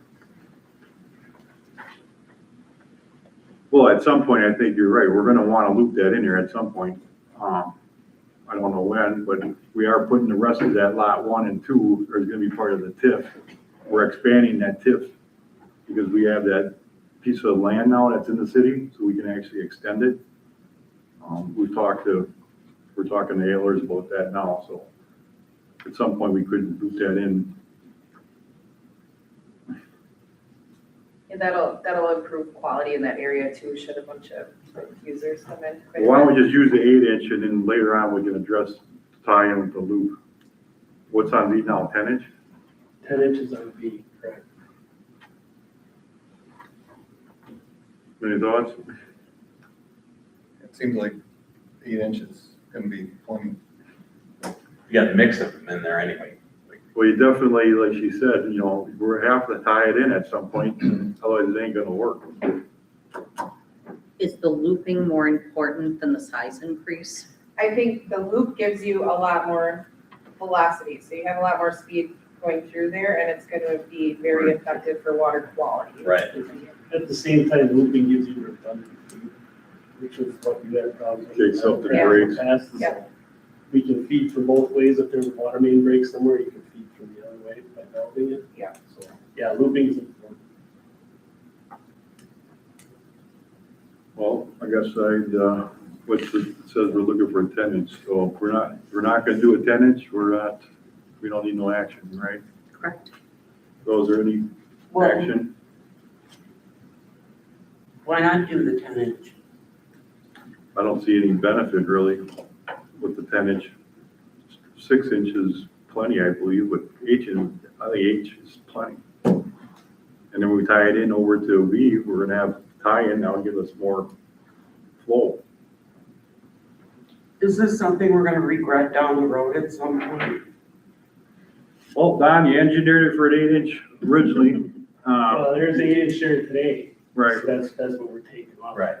Well, at some point, I think you're right, we're gonna wanna loop that in here at some point. I don't know when, but we are putting the rest of that lot 1 and 2, is gonna be part of the TIF. We're expanding that TIF because we have that piece of land now that's in the city, so we can actually extend it. We're talking to Ehlers about that now, so at some point we could loop that in. And that'll improve quality in that area too, should a bunch of users come in. Why don't we just use the 8-inch and then later on we can address tie in with the loop? What's on these now, 10-inch? 10 inches on B, correct. Any thoughts? It seems like 8 inches gonna be plenty. You got a mix of them in there anyway. Well, you definitely, like she said, we're have to tie it in at some point, otherwise it ain't gonna work. Is the looping more important than the size increase? I think the loop gives you a lot more velocity, so you have a lot more speed going through there, and it's gonna be very effective for water quality. Right. At the same time, looping gives you redundancy, which is what we had problems with. Takes up the in brakes. past, so Yeah. We can feed from both ways. If there's a water main break somewhere, you can feed from the other way by valving it. Yeah. So, yeah, looping is important. Well, I guess it says we're looking for a 10-inch, so if we're not gonna do a 10-inch, we don't need no action, right? Correct. So is there any Well, action? why not do the 10-inch? I don't see any benefit really with the 10-inch. 6 inches plenty, I believe, but I think 8 is plenty. And then we tie it in over to a V, we're gonna have tie-in, that'll give us more flow. Is this something we're gonna regret down the road at some point? Well, Don, you engineered it for an 8-inch originally. Well, there's 8-inch there today. Right. So that's what we're taking off. Right.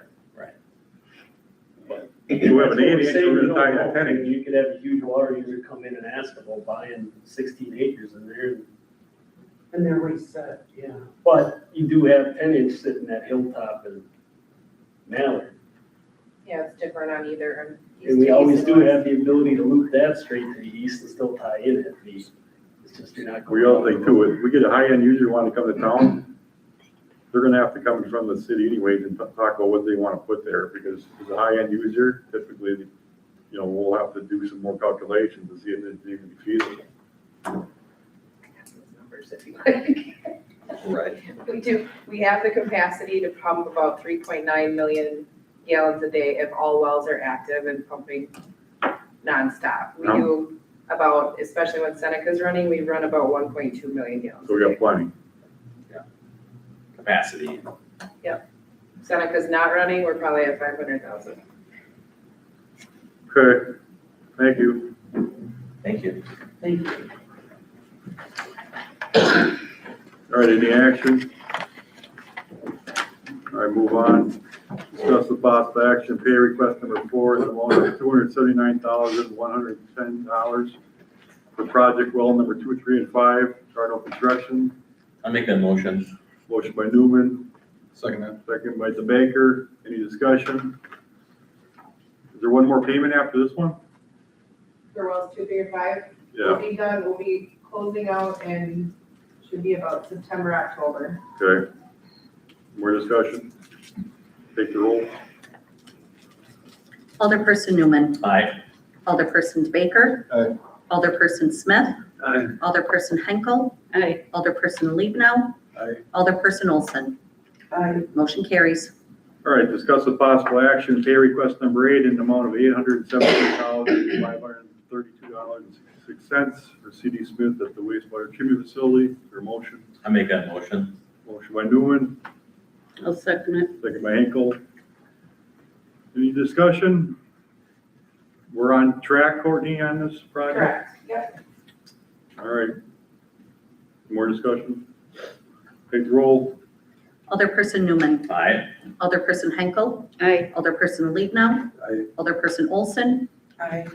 But We have an that's what 8-inch, we're saying, we're you gonna tie don't that know. 10-inch. You could have a huge water user come in and ask about buying 16 acres in there. And there we said, yeah. But you do have 10-inch sitting at Hilltop and Mallard. Yeah, it's different on either. And we always do have the ability to loop that straight to the east and still tie in at the east. It's just you're not. We all think too, if we get a high-end user wanting to come to town, they're gonna have to come in front of the city anyways and talk about what they wanna put there, because as a high-end user, typically, we'll have to do some more calculations to see if it's even feasible. Numbers if you like. Right. We have the capacity to pump about 3.9 million gallons a day if all wells are active and pumping nonstop. We do about, especially when Seneca's running, we run about 1.2 million gallons. So we got plenty. Capacity. Seneca's not running, we're probably at 500,000. Okay, thank you. Thank you. Thank you. All right, any action? All right, move on. Discuss the possible action, pay request number 4, the amount of $279,110 for project well number 2, 3, and 5, Cardinal Construction. I'll make that motion. Motion by Newman, Second that. second by DeBaker. Any discussion? Is there one more payment after this one? For wells 2, 3, and 5, Yeah, we'll be done, we'll be closing out and should be about September, October. okay. More discussion? Take the roll. Alderperson Newman. Aye. Alderperson Baker. Aye. Alderperson Smith. Aye. Alderperson Henkel. Aye. Alderperson Liebnow. Aye. Alderperson Olson. Aye. Motion carries. All right, discuss with possible action, pay request number 8 in the amount of $817,532.66 for CD Smith at the wastewater treatment facility. Is there a motion? I'll make that motion. Motion by Newman, I'll second it. second by Hinkle. Any discussion? We're on track, Courtney, on this project? Correct, yep. All right. More discussion? Take the roll. Alderperson Newman. Aye. Alderperson Henkel. Aye. Alderperson Liebnow. Aye. Alderperson Olson. Aye.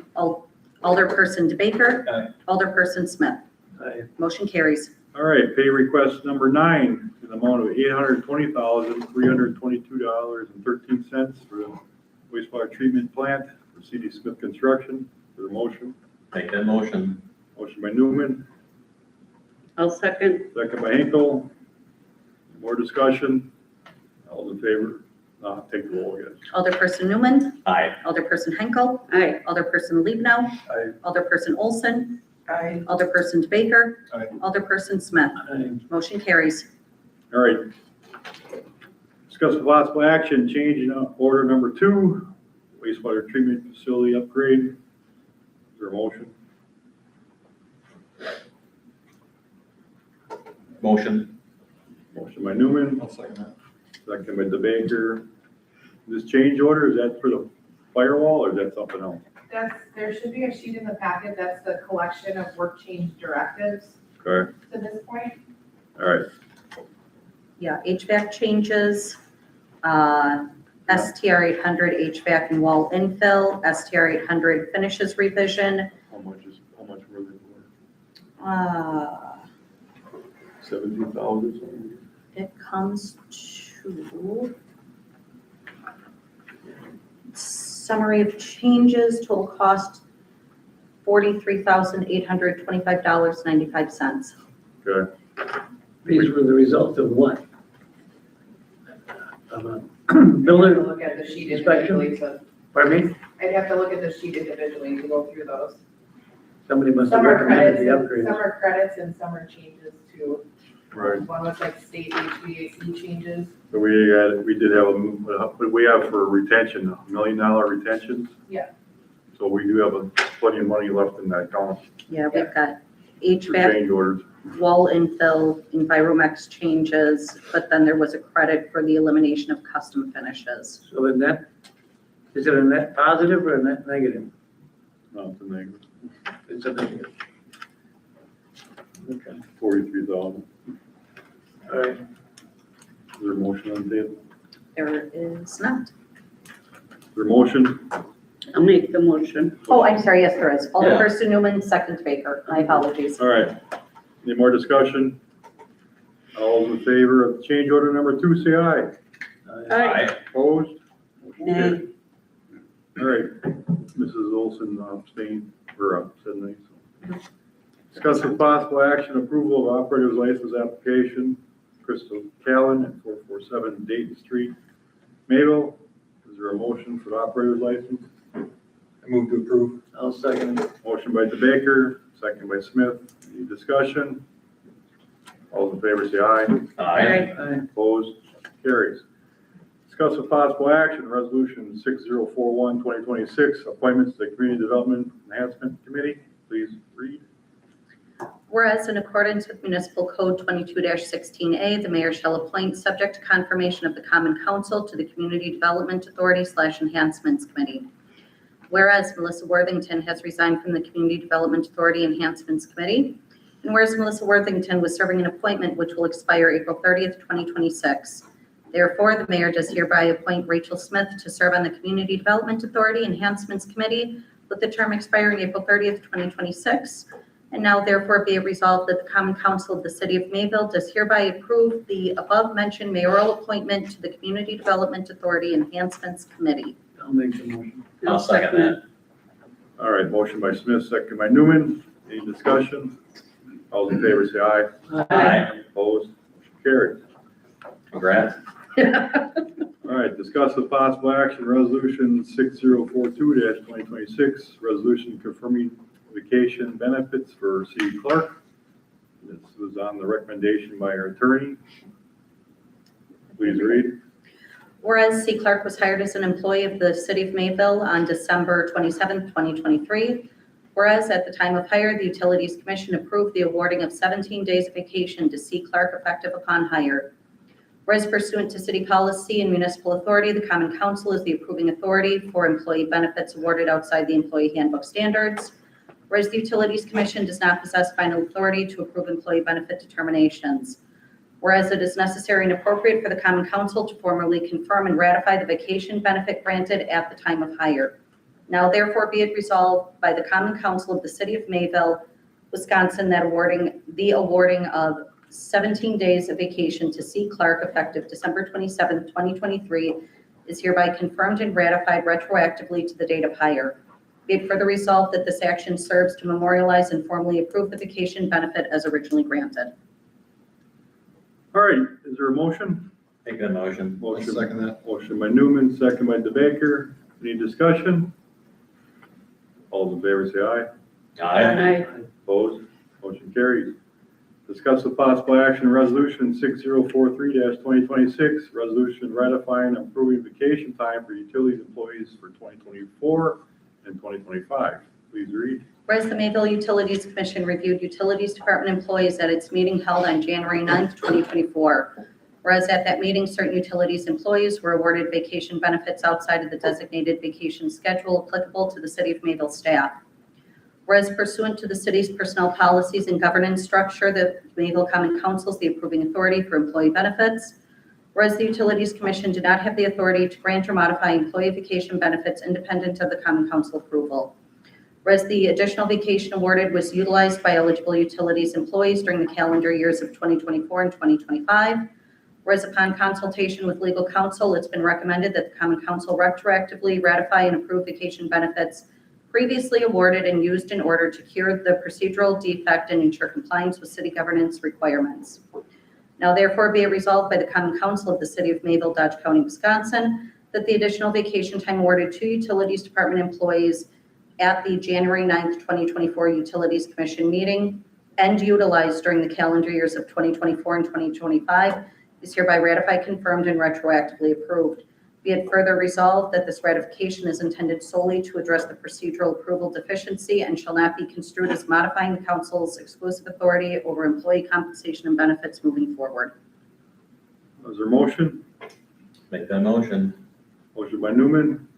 Alderperson DeBaker. Aye. Alderperson Smith. Aye. Motion carries. All right, pay request number 9 in the amount of $820,322.13 for the wastewater treatment plant for CD Smith Construction. For the motion, Make that motion. motion by Newman, I'll second. second by Hinkle. More discussion? All in favor? Take the roll, yes. Alderperson Newman. Aye. Alderperson Henkel. Aye. Alderperson Liebnow. Aye. Alderperson Olson. Aye. Alderperson DeBaker. Aye. Alderperson Smith. Aye. Motion carries. All right. Discuss with possible action, change in order number 2, wastewater treatment facility upgrade. Is there a motion? Motion. Motion by Newman, I'll second that. second by DeBaker. This change order, is that for the firewall or is that something else? There should be a sheet in the packet, that's the collection of work change directives Okay, to this point. all right. Yeah, HVAC changes, STR 800 HVAC and wall infill, STR 800 finishes revision. How much were they for? 17,000? It comes to summary of changes, total cost $43,825.95. Okay, These were the result of what? Of a I'd have to building, look at the sheet Inspection? individually, so pardon me? I'd have to look at the sheet individually to go through those. Somebody must have Some are recommended credits, the and upgrade. some are credits and some are changes too. right. One was like state HVAC changes. So we did have but we have for retention, $1 million retention. Yeah. So we do have plenty of money left in that account Yeah, we've got for HVAC, change orders. wall infill, Enviromex changes, but then there was a credit for the elimination of custom finishes. So is it a net positive or a net negative? No, it's a negative, It's a negative. Okay, 43,000. all right. Is there a motion on the table? There is not. Is there a motion? I'll make the motion. Oh, I'm sorry, yes, there is. Alderperson Newman, second Baker. My apologies. All right. Any more discussion? All those in favor of change order number 2, say aye. Aye. Opposed? Motion carried. All right, Mrs. Olson abstained, or said nay. So. Discuss with possible action approval of operator's license application, Crystal Callan at 447 Dayton Street, Mayville. Is there a motion for the operator's license? I move to approve. I'll second it. Motion by DeBaker, second by Smith. Any discussion? All those in favor say aye. Aye. Aye. Opposed? Carries. Discuss with possible action, resolution 6041-2026, appointments to the Community Development Enhancement Committee. Please read. Whereas in accordance with Municipal Code 22-16A, the mayor shall appoint, subject to confirmation of the Common Council, to the Community Development Authority/Enhancements Committee. Whereas Melissa Worthington has resigned from the Community Development Authority Enhancements Committee. And whereas Melissa Worthington was serving an appointment which will expire April 30th, 2026. Therefore, the mayor does hereby appoint Rachel Smith to serve on the Community Development Authority Enhancements Committee with the term expiring April 30th, 2026. And now therefore be it resolved that the Common Council of the City of Mayville does hereby approve the above-mentioned mayoral appointment to the Community Development Authority Enhancements Committee. I'll make the motion. I'll second that. All right, motion by Smith, second by Newman. Any discussion? All in favor, say aye. Aye. Opposed? Motion carries. Congrats. All right, discuss with possible action, resolution 6042-2026, resolution confirming vacation benefits for city clerk. This was on the recommendation by our attorney. Please read. Whereas C. Clark was hired as an employee of the City of Mayville on December 27th, 2023. Whereas at the time of hire, the Utilities Commission approved the awarding of 17 days of vacation to C. Clark effective upon hire. Whereas pursuant to city policy and municipal authority, the Common Council is the approving authority for employee benefits awarded outside the employee handbook standards. Whereas the Utilities Commission does not possess final authority to approve employee benefit determinations. Whereas it is necessary and appropriate for the Common Council to formally confirm and ratify the vacation benefit granted at the time of hire. Now therefore be it resolved by the Common Council of the City of Mayville, Wisconsin, that the awarding of 17 days of vacation to C. Clark effective December 27th, 2023 is hereby confirmed and ratified retroactively to the date of hire. Be it further resolved that this action serves to memorialize and formally approve the vacation benefit as originally granted. All right, is there a motion? Make that motion. Motion, Second that. motion by Newman, second by DeBaker. Any discussion? All in favor, say aye. Aye. Opposed? Motion carries. Discuss with possible action, resolution 6043-2026, resolution ratifying and approving vacation time for utilities employees for 2024 and 2025. Please read. Whereas the Mayville Utilities Commission reviewed Utilities Department employees at its meeting held on January 9th, 2024. Whereas at that meeting, certain utilities employees were awarded vacation benefits outside of the designated vacation schedule applicable to the City of Mayville staff. Whereas pursuant to the city's personnel policies and governance structure, the Mayville Common Council is the approving authority for employee benefits. Whereas the Utilities Commission did not have the authority to grant or modify employee vacation benefits independent of the Common Council approval. Whereas the additional vacation awarded was utilized by eligible utilities employees during the calendar years of 2024 and 2025. Whereas upon consultation with legal counsel, it's been recommended that the Common Council retroactively ratify and approve vacation benefits previously awarded and used in order to cure the procedural defect and ensure compliance with city governance requirements. Now therefore be it resolved by the Common Council of the City of Mayville, Dodge County, Wisconsin, that the additional vacation time awarded to Utilities Department employees at the January 9th, 2024 Utilities Commission meeting and utilized during the calendar years of 2024 and 2025 is hereby ratified, confirmed, and retroactively approved. Be it further resolved that this ratification is intended solely to address the procedural approval deficiency and shall not be construed as modifying the council's exclusive authority over employee compensation and benefits moving forward. Is there a motion? Make that motion. Motion by Newman,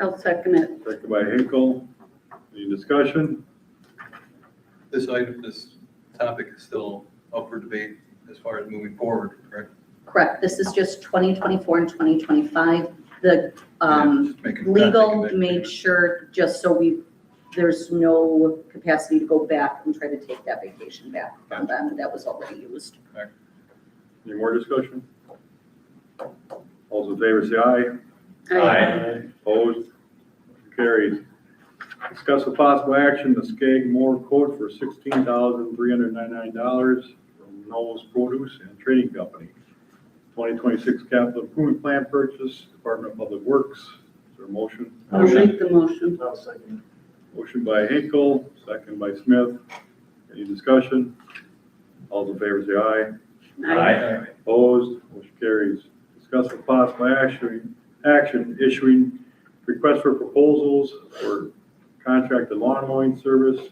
I'll second it. second by Hinkle. Any discussion? This topic is still up for debate as far as moving forward, correct? Correct. This is just 2024 and 2025. The Just making legal contact and made sure, just so there's no capacity to go back and try to take that vacation back from them. That was already used. Any more discussion? All those in favor say aye. Aye. Opposed? Motion carries. Discuss with possible action, the Skagmore quote for $16,399 from Knowles Produce and Trading Company. 2026 capital improvement plan purchase, Department of Public Works. Is there a motion? I'll make the motion. I'll second. Motion by Hinkle, second by Smith. Any discussion? All those in favor say aye. Aye. Opposed? Motion carries. Discuss with possible action issuing request for proposals for contracted lawn mowing service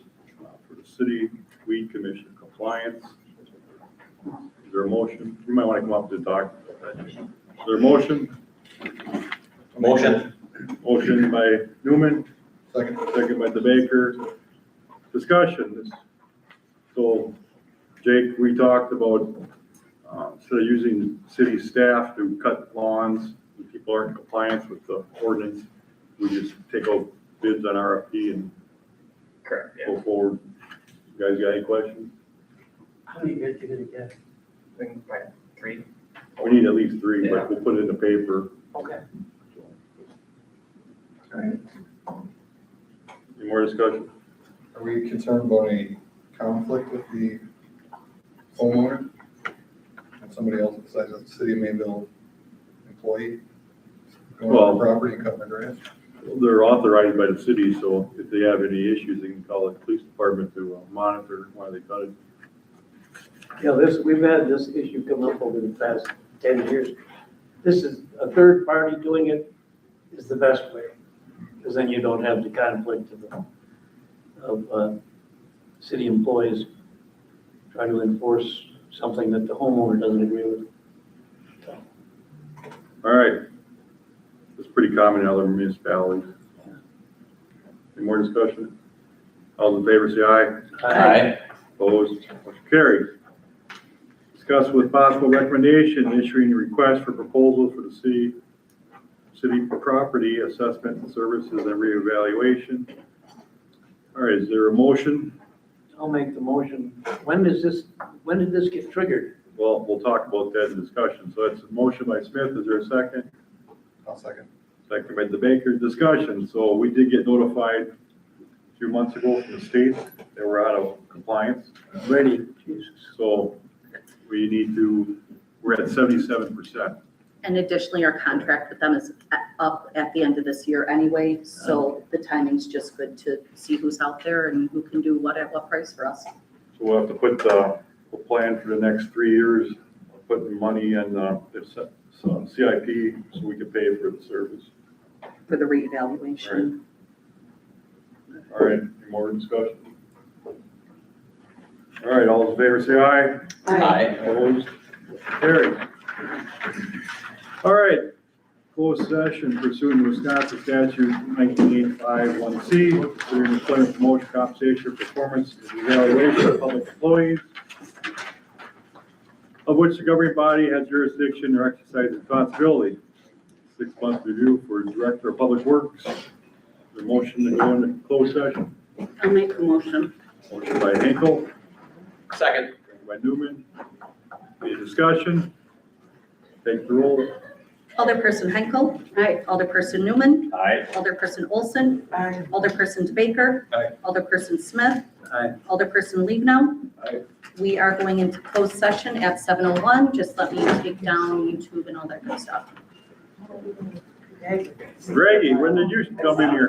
for the city weed commission. compliance. Is there a motion? You might want to come up to talk about that. Is there a motion? Motion. Motion by Newman, Second. second by the Baker. Discussion. So, Jake, we talked about, instead of using city staff to cut lawns, if people aren't in compliance with the ordinance, we just take out bids on RFP and Correct, go forward. You guys got any questions? How many bids you gonna get? Three. We need at least three, but we'll put it in the paper. Okay. Any more discussion? Are we concerned about any conflict with the homeowner? And somebody else besides the city of Mayville employee going on the property and cutting the grass? They're authorized by the city, so if they have any issues, they can call the police department to monitor why they cut it. Yeah, we've had this issue come up over the past 10 years. This is, a third party doing it is the best way, because then you don't have the conflict of city employees trying to enforce something that the homeowner doesn't agree with. All right. It's pretty common in other municipalities. Any more discussion? All in favor, say aye. Aye. Opposed? Motion carries. Discuss with possible recommendation issuing a request for proposal for the city property assessment and services and reevaluation. All right, is there a motion? I'll make the motion. When did this get triggered? Well, we'll talk about that in discussion. So it's a motion by Smith. Is there a second? I'll second. Second by the Baker. Discussion. So we did get notified a few months ago from the state that we're out of compliance. Ready, Jesus. So we need to, we're at 77%. And additionally, our contract with them is up at the end of this year anyway, so the timing's just good to see who's out there and who can do what at what price for us. So we'll have to put the plan for the next 3 years, putting money in some CIP so we can pay for the service. For the reevaluation. All right, any more discussion? All right, all those in favor say aye. Aye. Opposed? Carried. All right, closed session pursuant to Wisconsin statute 19851C, considering employment, promotion, compensation, performance, and evaluation of public employees, of which the governing body has jurisdiction or exercise responsibility. 6-month review for Director of Public Works. The motion to go into closed session. I'll make a motion. Motion by Hinkle, Second. second by Newman. Any discussion? Take the roll. Alderperson Henkel. Aye. Alderperson Newman. Aye. Alderperson Olson. Aye. Alderperson DeBaker. Aye. Alderperson Smith. Aye. Alderperson Levenow. Aye. We are going into closed session at 7:01. Just let me take down YouTube and all that good stuff. Okay. Greggy, when did you come in here?